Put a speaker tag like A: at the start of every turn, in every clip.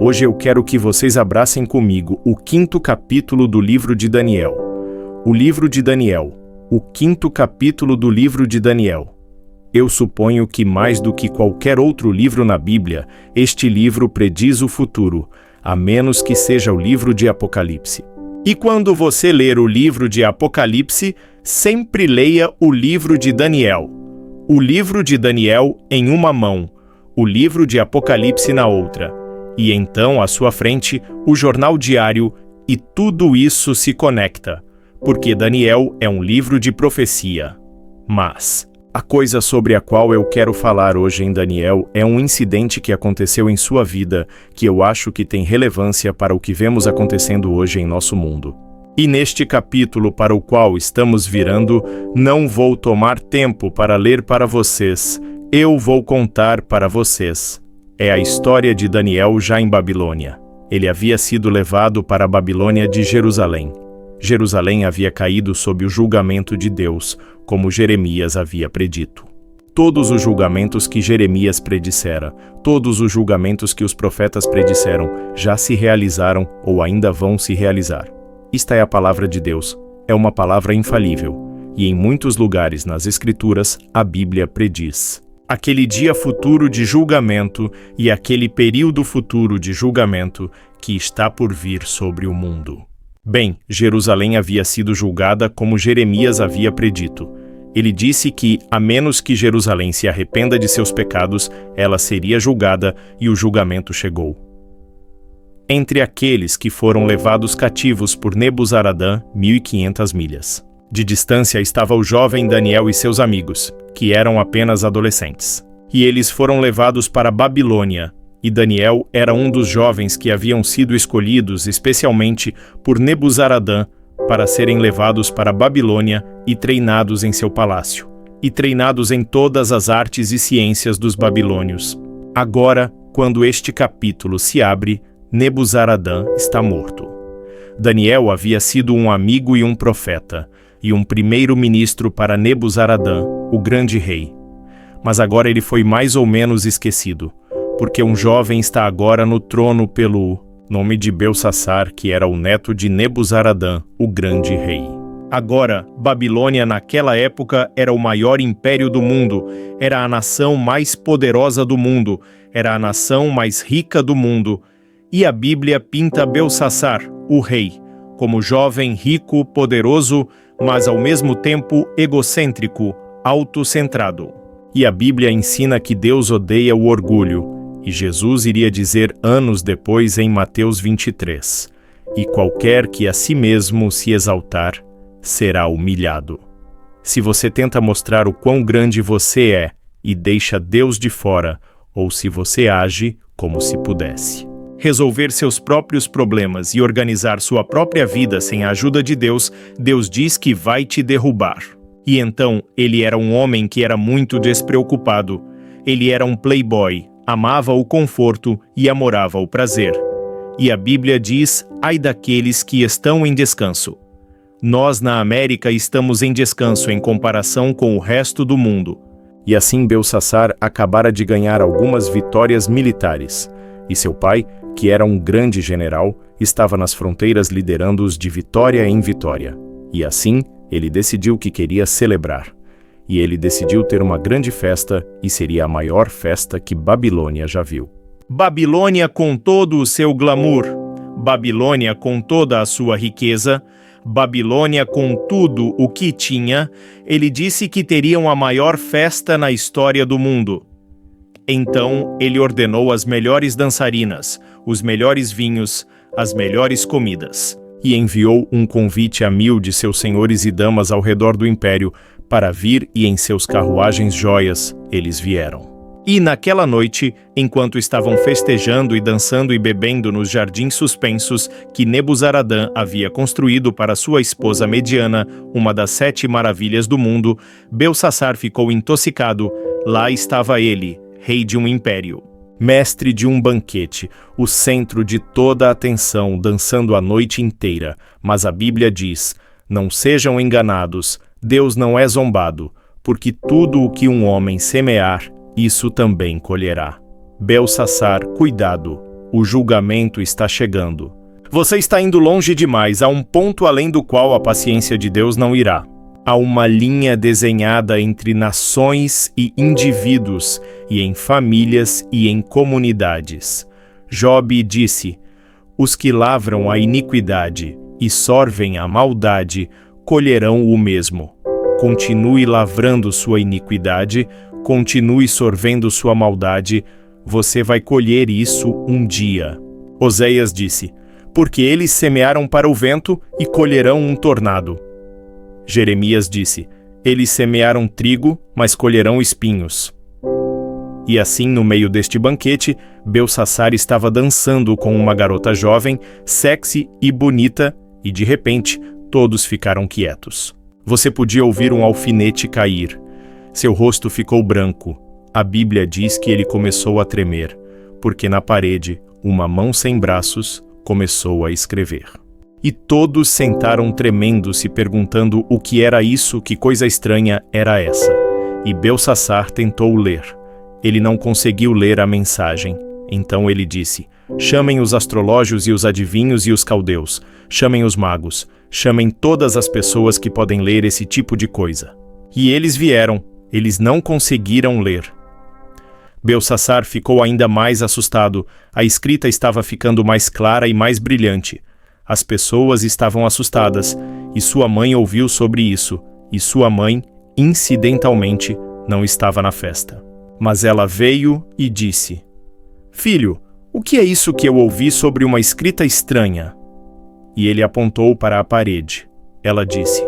A: Hoje eu quero que vocês abracem comigo o 5º capítulo do livro de Daniel. O livro de Daniel, o 5º capítulo do livro de Daniel. Eu suponho que mais do que qualquer outro livro na Bíblia, este livro prediz o futuro, a menos que seja o livro de Apocalipse. E quando você ler o livro de Apocalipse, sempre leia o livro de Daniel. O livro de Daniel em uma mão, o livro de Apocalipse na outra. E então, à sua frente, o jornal diário, e tudo isso se conecta, porque Daniel é um livro de profecia. Mas a coisa sobre a qual eu quero falar hoje em Daniel é um incidente que aconteceu em sua vida, que eu acho que tem relevância para o que vemos acontecendo hoje em nosso mundo. E neste capítulo para o qual estamos virando, não vou tomar tempo para ler para vocês, eu vou contar para vocês. É a história de Daniel já em Babilônia. Ele havia sido levado para a Babilônia de Jerusalém. Jerusalém havia caído sob o julgamento de Deus, como Jeremias havia predito. Todos os julgamentos que Jeremias predissera, todos os julgamentos que os profetas predisseram, já se realizaram ou ainda vão se realizar. Esta é a palavra de Deus, é uma palavra infalível, e em muitos lugares nas Escrituras a Bíblia prediz aquele dia futuro de julgamento e aquele período futuro de julgamento que está por vir sobre o mundo. Bem, Jerusalém havia sido julgada como Jeremias havia predito. Ele disse que, a menos que Jerusalém se arrependa de seus pecados, ela seria julgada, e o julgamento chegou. Entre aqueles que foram levados cativos por Nebuzaradã, 1.500 milhas. De distância estava o jovem Daniel e seus amigos, que eram apenas adolescentes. E eles foram levados para a Babilônia, e Daniel era um dos jovens que haviam sido escolhidos especialmente por Nebuzaradã para serem levados para a Babilônia e treinados em seu palácio, e treinados em todas as artes e ciências dos babilônios. Agora, quando este capítulo se abre, Nebuzaradã está morto. Daniel havia sido um amigo e um profeta, e um primeiro-ministro para Nebuzaradã, o grande rei. Mas agora ele foi mais ou menos esquecido, porque um jovem está agora no trono pelo nome de Belsassar, que era o neto de Nebuzaradã, o grande rei. Agora, Babilônia naquela época era o maior império do mundo, era a nação mais poderosa do mundo, era a nação mais rica do mundo. E a Bíblia pinta Belsassar, o rei, como jovem, rico, poderoso, mas ao mesmo tempo egocêntrico, autocentrado. E a Bíblia ensina que Deus odeia o orgulho, e Jesus iria dizer anos depois em Mateus 23, e qualquer que a si mesmo se exaltar, será humilhado. Se você tenta mostrar o quão grande você é e deixa Deus de fora, ou se você age como se pudesse resolver seus próprios problemas e organizar sua própria vida sem a ajuda de Deus, Deus diz que vai te derrubar. E então, ele era um homem que era muito despreocupado. Ele era um playboy, amava o conforto e amorava o prazer. E a Bíblia diz, ai daqueles que estão em descanso. Nós na América estamos em descanso em comparação com o resto do mundo. E assim Belsassar acabara de ganhar algumas vitórias militares. E seu pai, que era um grande general, estava nas fronteiras liderando-os de vitória em vitória. E assim, ele decidiu que queria celebrar. E ele decidiu ter uma grande festa, e seria a maior festa que Babilônia já viu. Babilônia com todo o seu glamour, Babilônia com toda a sua riqueza, Babilônia com tudo o que tinha, ele disse que teriam a maior festa na história do mundo. Então ele ordenou as melhores dançarinas, os melhores vinhos, as melhores comidas, e enviou um convite a 1000 de seus senhores e damas ao redor do império para vir, e em seus carruagens joias eles vieram. E naquela noite, enquanto estavam festejando e dançando e bebendo nos jardins suspensos que Nebuzaradã havia construído para sua esposa Mediana, uma das 7 maravilhas do mundo, Belsassar ficou intoxicado. Lá estava ele, rei de um império, mestre de um banquete, o centro de toda a atenção, dançando a noite inteira. Mas a Bíblia diz, não sejam enganados, Deus não é zombado, porque tudo o que um homem semear, isso também colherá. Belsassar, cuidado, o julgamento está chegando. Você está indo longe demais, a um ponto além do qual a paciência de Deus não irá. Há uma linha desenhada entre nações e indivíduos, e em famílias e em comunidades. Jobe disse: os que lavram a iniquidade e sorvem a maldade colherão o mesmo. Continue lavrando sua iniquidade, continue sorvendo sua maldade, você vai colher isso um dia. Oséias disse: porque eles semearam para o vento e colherão um tornado. Jeremias disse: eles semearam trigo, mas colherão espinhos. E assim, no meio deste banquete, Belsassar estava dançando com uma garota jovem, sexy e bonita, e de repente, todos ficaram quietos. Você podia ouvir um alfinete cair. Seu rosto ficou branco. A Bíblia diz que ele começou a tremer, porque na parede, uma mão sem braços começou a escrever. E todos sentaram tremendo, se perguntando o que era isso, que coisa estranha era essa. E Belsassar tentou ler. Ele não conseguiu ler a mensagem. Então ele disse: chamem os astrológios e os adivinhos e os caldeus, chamem os magos, chamem todas as pessoas que podem ler esse tipo de coisa. E eles vieram, eles não conseguiram ler. Belsassar ficou ainda mais assustado, a escrita estava ficando mais clara e mais brilhante. As pessoas estavam assustadas, e sua mãe ouviu sobre isso, e sua mãe, incidentalmente, não estava na festa. Mas ela veio e disse: filho, o que é isso que eu ouvi sobre uma escrita estranha? E ele apontou para a parede. Ela disse: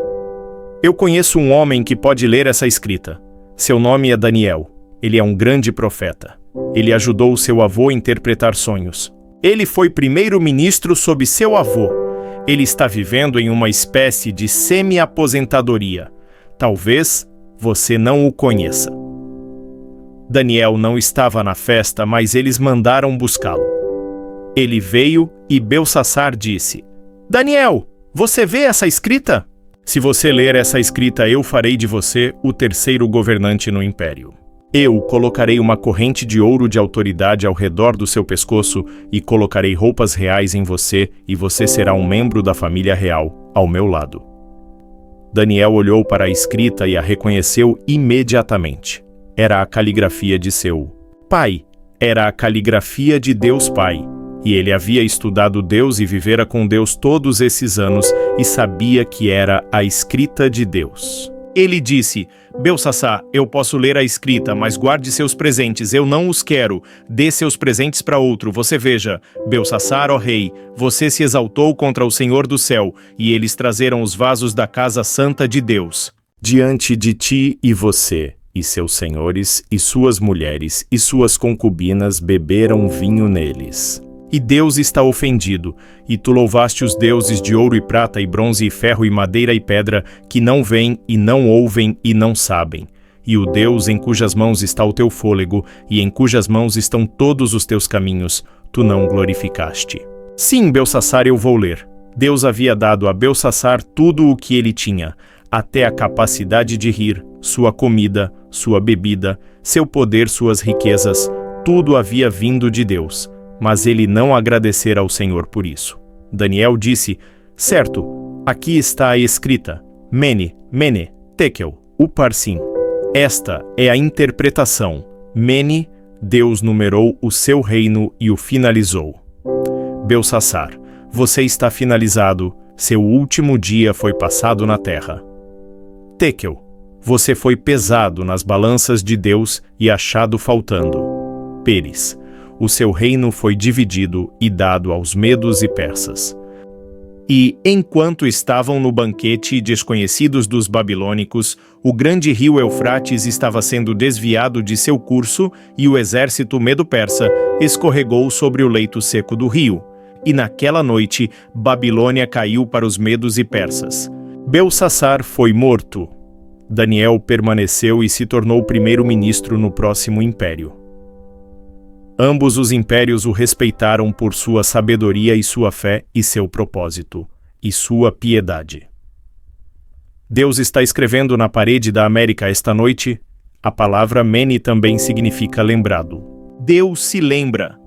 A: eu conheço um homem que pode ler essa escrita. Seu nome é Daniel. Ele é um grande profeta. Ele ajudou seu avô a interpretar sonhos. Ele foi primeiro-ministro sob seu avô. Ele está vivendo em uma espécie de semi-aposentadoria. Talvez você não o conheça. Daniel não estava na festa, mas eles mandaram buscá-lo. Ele veio e Belsassar disse: Daniel, você vê essa escrita? Se você ler essa escrita, eu farei de você o terceiro governante no império. Eu colocarei uma corrente de ouro de autoridade ao redor do seu pescoço e colocarei roupas reais em você, e você será um membro da família real, ao meu lado. Daniel olhou para a escrita e a reconheceu imediatamente. Era a caligrafia de seu pai. Era a caligrafia de Deus Pai. E ele havia estudado Deus e vivera com Deus todos esses anos e sabia que era a escrita de Deus. Ele disse: Belsassar, eu posso ler a escrita, mas guarde seus presentes, eu não os quero. Dê seus presentes para outro. Você veja, Belsassar, ó rei, você se exaltou contra o Senhor do céu, e eles trazeram os vasos da casa santa de Deus diante de ti, e você, e seus senhores, e suas mulheres, e suas concubinas beberam vinho neles. E Deus está ofendido, e tu louvaste os deuses de ouro e prata e bronze e ferro e madeira e pedra, que não veem e não ouvem e não sabem. E o Deus em cujas mãos está o teu fôlego, e em cujas mãos estão todos os teus caminhos, tu não glorificaste. Sim, Belsassar, eu vou ler. Deus havia dado a Belsassar tudo o que ele tinha, até a capacidade de rir, sua comida, sua bebida, seu poder, suas riquezas, tudo havia vindo de Deus. Mas ele não agradecera ao Senhor por isso. Daniel disse: certo, aqui está a escrita, Mene, Mene, Tekel, Uparsim. Esta é a interpretação. Mene, Deus numerou o seu reino e o finalizou. Belsassar, você está finalizado, seu último dia foi passado na terra. Tekel, você foi pesado nas balanças de Deus e achado faltando. Peres, o seu reino foi dividido e dado aos medos e persas. E, enquanto estavam no banquete desconhecidos dos babilônicos, o grande rio Eufrates estava sendo desviado de seu curso e o exército medo-persa escorregou sobre o leito seco do rio. E naquela noite, Babilônia caiu para os medos e persas. Belsassar foi morto. Daniel permaneceu e se tornou primeiro-ministro no próximo império. Ambos os impérios o respeitaram por sua sabedoria e sua fé e seu propósito, e sua piedade. Deus está escrevendo na parede da América esta noite. A palavra Mene também significa lembrado. Deus se lembra.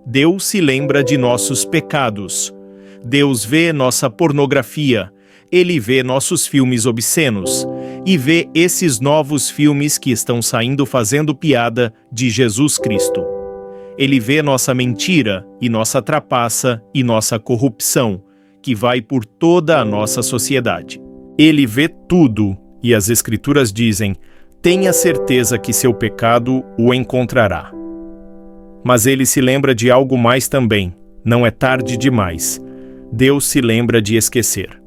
A: Deus se lembra de nossos pecados. Deus vê nossa pornografia, Ele vê nossos filmes obscenos e vê esses novos filmes que estão saindo fazendo piada de Jesus Cristo. Ele vê nossa mentira e nossa trapaça e nossa corrupção, que vai por toda a nossa sociedade. Ele vê tudo e as Escrituras dizem: tenha certeza que seu pecado o encontrará. Mas ele se lembra de algo mais também. Não é tarde demais. Deus se lembra de esquecer.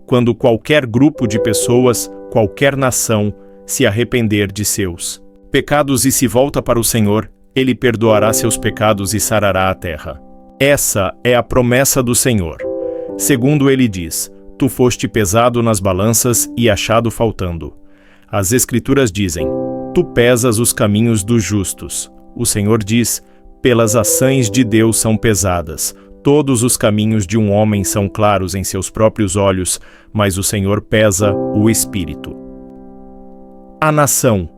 A: Quando qualquer grupo de pessoas, qualquer nação, se arrepender de seus pecados e se volta para o Senhor, Ele perdoará seus pecados e sarará a terra. Essa é a promessa do Senhor. Segundo ele diz: tu foste pesado nas balanças e achado faltando. As Escrituras dizem: tu pesas os caminhos dos justos. O Senhor diz: pelas ações de Deus são pesadas. Todos os caminhos de um homem são claros em seus próprios olhos, mas o Senhor pesa o espírito. A nação,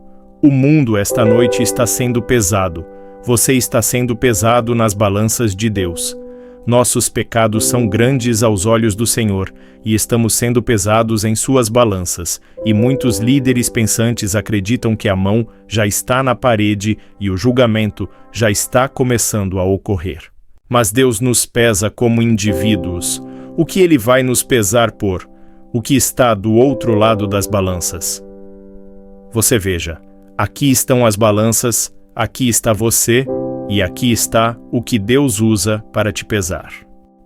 A: o mundo esta noite está sendo pesado. Você está sendo pesado nas balanças de Deus. Nossos pecados são grandes aos olhos do Senhor e estamos sendo pesados em suas balanças, e muitos líderes pensantes acreditam que a mão já está na parede e o julgamento já está começando a ocorrer. Mas Deus nos pesa como indivíduos. O que Ele vai nos pesar por? O que está do outro lado das balanças? Você veja, aqui estão as balanças, aqui está você, e aqui está o que Deus usa para te pesar.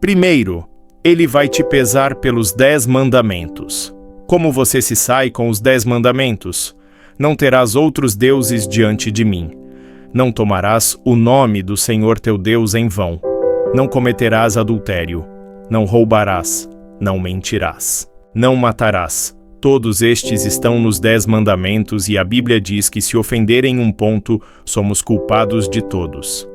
A: Primeiro, Ele vai te pesar pelos 10 mandamentos. Como você se sai com os 10 mandamentos? Não terás outros deuses diante de mim. Não tomarás o nome do Senhor teu Deus em vão. Não cometerás adultério. Não roubarás. Não mentirás. Não matarás. Todos estes estão nos 10 mandamentos e a Bíblia diz que se ofenderem um ponto, somos culpados de todos.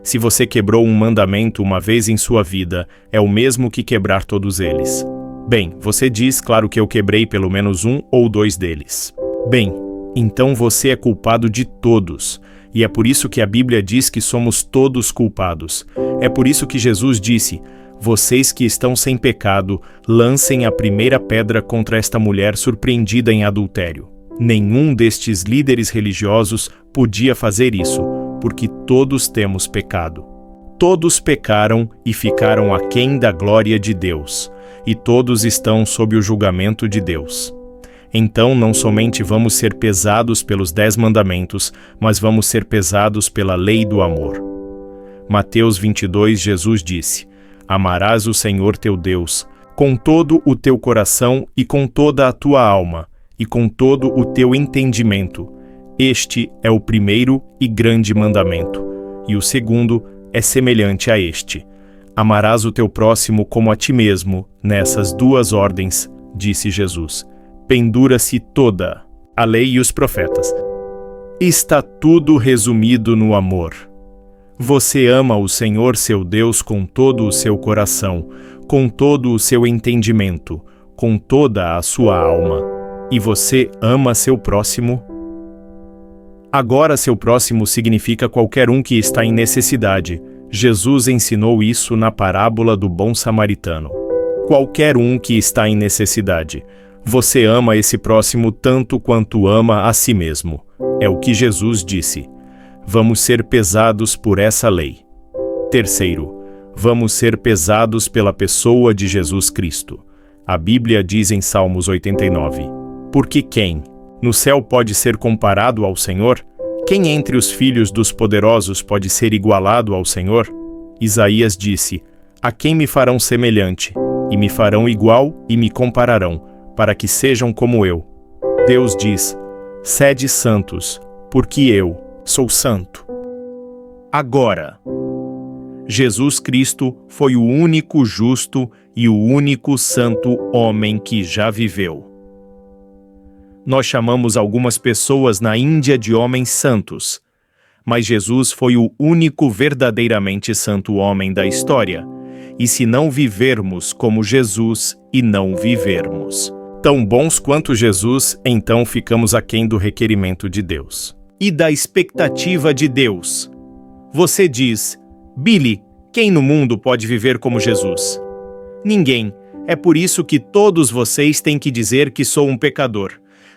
A: Se você quebrou um mandamento uma vez em sua vida, é o mesmo que quebrar todos eles. Bem, você diz, claro que eu quebrei pelo menos 1 ou 2 deles. Bem, então você é culpado de todos. E é por isso que a Bíblia diz que somos todos culpados. É por isso que Jesus disse: vocês que estão sem pecado, lancem a primeira pedra contra esta mulher surpreendida em adultério. Nenhum destes líderes religiosos podia fazer isso, porque todos temos pecado. Todos pecaram e ficaram aquém da glória de Deus, e todos estão sob o julgamento de Deus. Então não somente vamos ser pesados pelos 10 mandamentos, mas vamos ser pesados pela lei do amor. Mateus 22, Jesus disse: amarás o Senhor teu Deus com todo o teu coração e com toda a tua alma e com todo o teu entendimento. Este é o primeiro e grande mandamento. E o segundo é semelhante a este: amarás o teu próximo como a ti mesmo. Nessas 2 ordens, disse Jesus, pendura-se toda a lei e os profetas. Está tudo resumido no amor. Você ama o Senhor seu Deus com todo o seu coração, com todo o seu entendimento, com toda a sua alma. E você ama seu próximo? Agora seu próximo significa qualquer um que está em necessidade. Jesus ensinou isso na parábola do bom samaritano. Qualquer um que está em necessidade. Você ama esse próximo tanto quanto ama a si mesmo. É o que Jesus disse. Vamos ser pesados por essa lei. Terceiro, vamos ser pesados pela pessoa de Jesus Cristo. A Bíblia diz em Salmos 89, porque quem no céu pode ser comparado ao Senhor? Quem entre os filhos dos poderosos pode ser igualado ao Senhor? Isaías disse, a quem me farão semelhante? E me farão igual e me compararão, para que sejam como eu. Deus diz, sede santos, porque eu sou santo. Agora, Jesus Cristo foi o único justo e o único santo homem que já viveu. Nós chamamos algumas pessoas na Índia de homens santos, mas Jesus foi o único verdadeiramente santo homem da história. E se não vivermos como Jesus e não vivermos tão bons quanto Jesus, então ficamos aquém do requerimento de Deus e da expectativa de Deus. Você diz, Billy, quem no mundo pode viver como Jesus? Ninguém. É por isso que todos vocês têm que dizer que sou um pecador.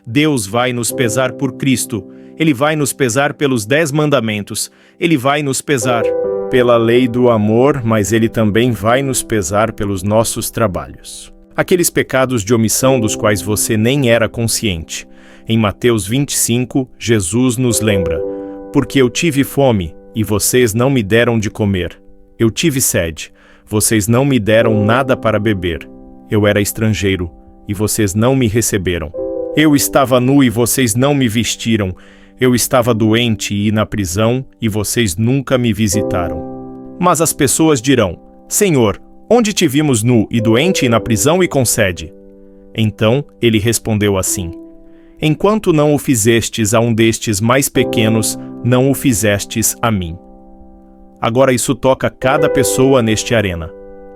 A: Deus vai nos pesar por Cristo. Ele vai nos pesar pelos 10 mandamentos. Ele vai nos pesar pela lei do amor, mas Ele também vai nos pesar pelos nossos trabalhos. Aqueles pecados de omissão dos quais você nem era consciente. Em Mateus 25, Jesus nos lembra: porque eu tive fome, e vocês não me deram de comer. Eu tive sede, vocês não me deram nada para beber. Eu era estrangeiro, e vocês não me receberam. Eu estava nu e vocês não me vestiram. Eu estava doente e na prisão, e vocês nunca me visitaram. Mas as pessoas dirão: Senhor, onde te vimos nu e doente e na prisão e com sede? Então ele respondeu assim: enquanto não o fizestes a um destes mais pequenos, não o fizestes a mim. Agora isso toca cada pessoa neste arena.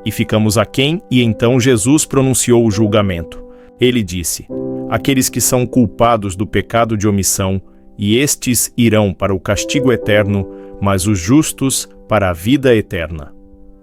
A: E ficamos aquém, e então Jesus pronunciou o julgamento. Ele disse: aqueles que são culpados do pecado de omissão, e estes irão para o castigo eterno, mas os justos para a vida eterna.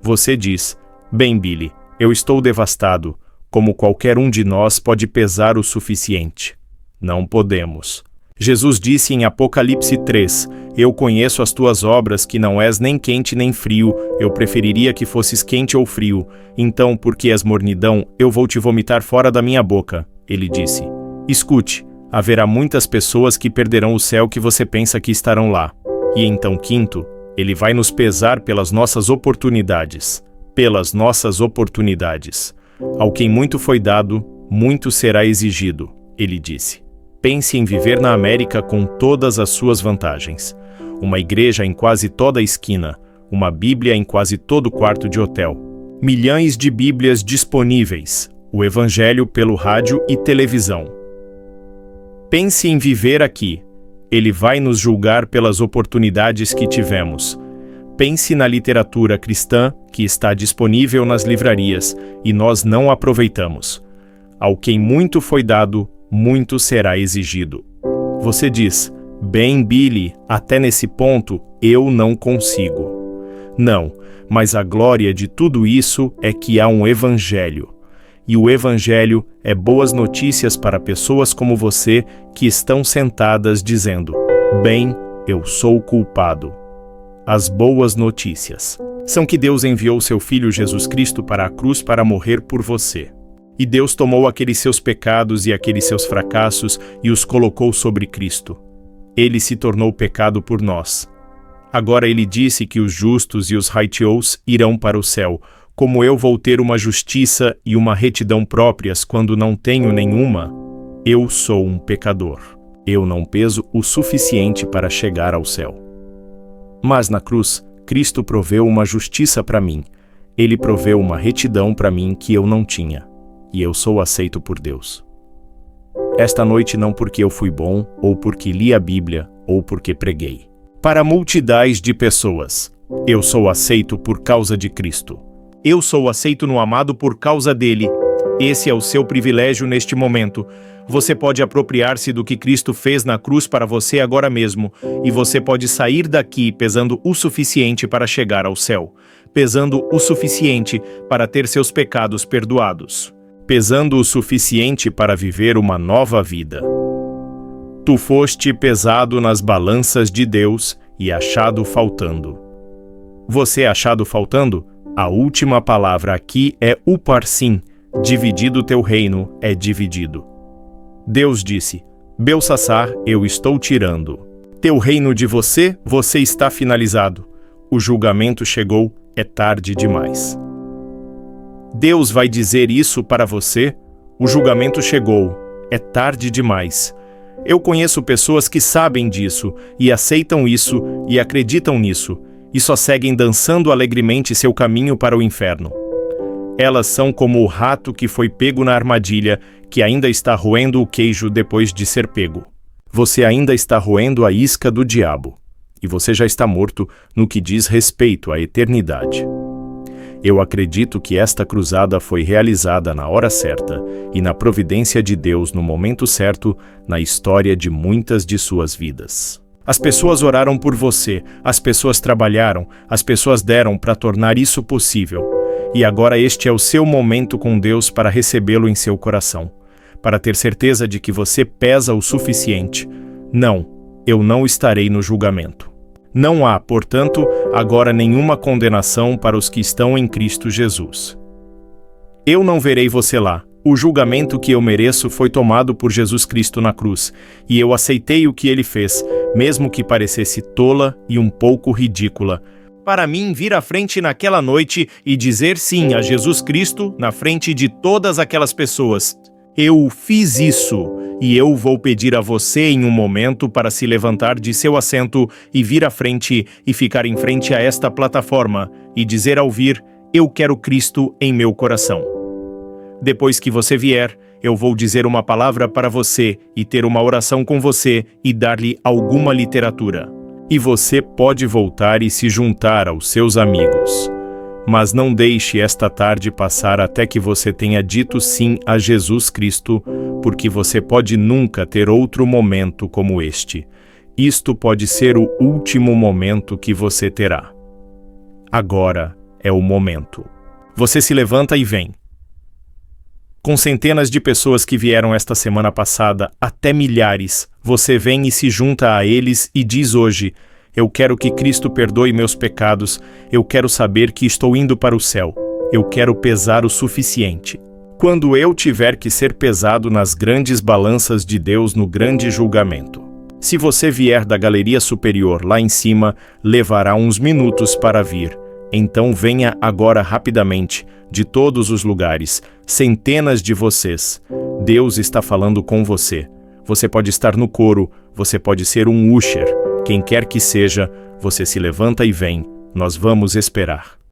A: Você diz: bem, Billy, eu estou devastado. Como qualquer um de nós pode pesar o suficiente? Não podemos. Jesus disse em Apocalipse 3, eu conheço as tuas obras, que não és nem quente nem frio, eu preferiria que fosses quente ou frio, então, porque és mornidão, eu vou te vomitar fora da minha boca. Ele disse, escute, haverá muitas pessoas que perderão o céu que você pensa que estarão lá. E então, quinto, ele vai nos pesar pelas nossas oportunidades. Pelas nossas oportunidades. Ao quem muito foi dado, muito será exigido, ele disse. Pense em viver na América com todas as suas vantagens. Uma igreja em quase toda a esquina, uma Bíblia em quase todo quarto de hotel. Milhões de Bíblias disponíveis, o Evangelho pelo rádio e televisão. Pense em viver aqui. Ele vai nos julgar pelas oportunidades que tivemos. Pense na literatura cristã que está disponível nas livrarias e nós não aproveitamos. Ao quem muito foi dado, muito será exigido. Você diz, bem, Billy, até nesse ponto eu não consigo. Não, mas a glória de tudo isso é que há um evangelho. E o evangelho é boas notícias para pessoas como você que estão sentadas dizendo, bem, eu sou culpado. As boas notícias são que Deus enviou seu Filho Jesus Cristo para a cruz para morrer por você. E Deus tomou aqueles seus pecados e aqueles seus fracassos e os colocou sobre Cristo. Ele se tornou pecado por nós. Agora ele disse que os justos e os righteous irão para o céu, como eu vou ter uma justiça e uma retidão próprias quando não tenho nenhuma. Eu sou um pecador. Eu não peso o suficiente para chegar ao céu. Mas na cruz, Cristo proveu uma justiça para mim. Ele proveu uma retidão para mim que eu não tinha. E eu sou aceito por Deus. Esta noite não porque eu fui bom, ou porque li a Bíblia, ou porque preguei. Para multidões de pessoas, eu sou aceito por causa de Cristo. Eu sou aceito no amado por causa dele. Esse é o seu privilégio neste momento. Você pode apropriar-se do que Cristo fez na cruz para você agora mesmo, e você pode sair daqui pesando o suficiente para chegar ao céu, pesando o suficiente para ter seus pecados perdoados. Pesando o suficiente para viver uma nova vida. Tu foste pesado nas balanças de Deus e achado faltando. Você é achado faltando? A última palavra aqui é uparsim. Dividido teu reino é dividido. Deus disse, Belsassar, eu estou tirando. Teu reino de você está finalizado. O julgamento chegou, é tarde demais. Deus vai dizer isso para você? O julgamento chegou. É tarde demais. Eu conheço pessoas que sabem disso, e aceitam isso, e acreditam nisso, e só seguem dançando alegremente seu caminho para o inferno. Elas são como o rato que foi pego na armadilha, que ainda está roendo o queijo depois de ser pego. Você ainda está roendo a isca do diabo. E você já está morto no que diz respeito à eternidade. Eu acredito que esta cruzada foi realizada na hora certa e na providência de Deus no momento certo na história de muitas de suas vidas. As pessoas oraram por você, as pessoas trabalharam, as pessoas deram para tornar isso possível. E agora este é o seu momento com Deus para recebê-lo em seu coração, para ter certeza de que você pesa o suficiente. Não, eu não estarei no julgamento. Não há, portanto, agora nenhuma condenação para os que estão em Cristo Jesus. Eu não verei você lá. O julgamento que eu mereço foi tomado por Jesus Cristo na cruz, e eu aceitei o que ele fez, mesmo que parecesse tola e um pouco ridícula. Para mim, vir à frente naquela noite e dizer sim a Jesus Cristo na frente de todas aquelas pessoas. Eu fiz isso, e eu vou pedir a você em um momento para se levantar de seu assento e vir à frente e ficar em frente a esta plataforma e dizer ao vir, eu quero Cristo em meu coração. Depois que você vier, eu vou dizer uma palavra para você e ter uma oração com você e dar-lhe alguma literatura. E você pode voltar e se juntar aos seus amigos. Mas não deixe esta tarde passar até que você tenha dito sim a Jesus Cristo, porque você pode nunca ter outro momento como este. Isto pode ser o último momento que você terá. Agora é o momento. Você se levanta e vem. Com centenas de pessoas que vieram esta semana passada, até milhares, você vem e se junta a eles e diz hoje, eu quero que Cristo perdoe meus pecados, eu quero saber que estou indo para o céu, eu quero pesar o suficiente. Quando eu tiver que ser pesado nas grandes balanças de Deus no grande julgamento. Se você vier da galeria superior lá em cima, levará uns minutos para vir. Então venha agora rapidamente, de todos os lugares, centenas de vocês. Deus está falando com você. Você pode estar no coro, você pode ser um usher. Quem quer que seja, você se levanta e vem. Nós vamos esperar.